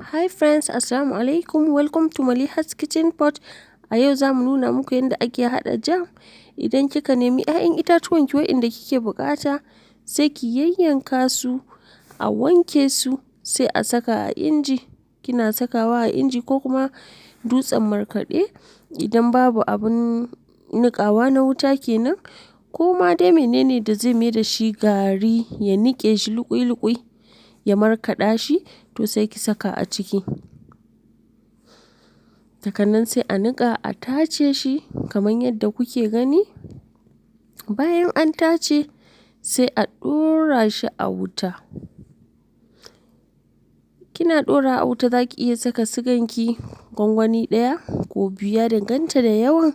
Hi friends, Assalamu alaikum, welcome to Maliha's Kitchen Pot. A yau za mu nuna muku yadda ake haɗa jam. Idan kika nemi 'ya'yan itatuwan ki waɗanda kike buƙata, sai ki yayyanka su, a wanke su, sai a saka a inji. Kina sakawa a inji ko kuma dutsen markaɗe idan babu abin niƙawa na wuta kenan. Ko ma dai menene da zai mai da shi gari ya niƙe shi luƙui-luƙui, ya markaɗa shi, to sai ki saka a ciki. Daga nan sai a niƙa a tace shi kamar yadda kuke gani. Bayan an tace sai a ɗora shi a wuta. Kina ɗora a wuta za ki iya saka siganki gwangwani 1 ko 2, ya danganta da yawan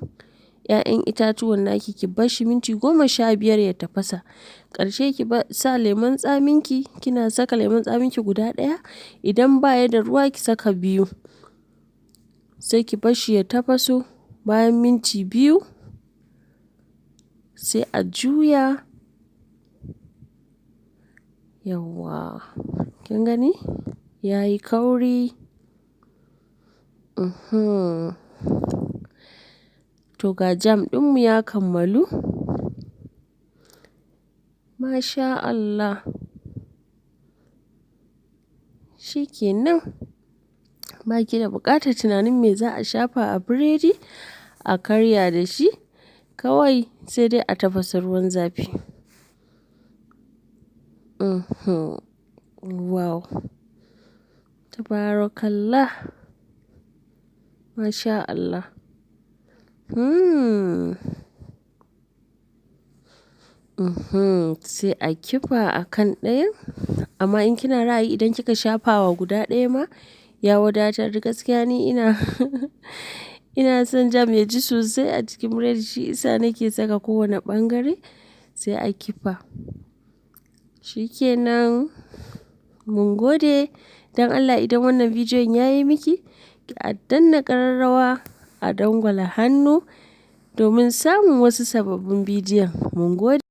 'ya'yan itatuwan naki. Ki bar shi minti 15 ya tafasa. Ƙarshe ki sa lemon tsaminki. Kina saka lemon tsaminki guda 1. Idan baya da ruwa ki saka 2. Sai ki bar shi ya tafaso. Bayan minti 2 sai a juya. Yawwa, kin gani? Yayi kauri. To ga jam ɗinmu ya kammalu. Masha Allah. Shikenan. Ba ki da buƙatar tunanin me za a shafa a biredi a karya da shi. Kawai sai dai a tafasa ruwan zafi. Wow. Tabarakallah. Masha Allah. Sai a kifa a kan ɗayan. Amma in kina ra'ayi idan kika shafa wa guda ɗaya ma ya wadatar. Gaskiya ni ina son jam ya ji sosai a cikin biredi, shi isa nake saka kowane ɓangare sai a kifa. Shikenan. Mun gode. Dan Allah idan wannan bidiyon ya yi miki, a danna ƙararrawa, a dangwala hannu domin samun wasu sababbin bidiyon. Mun gode.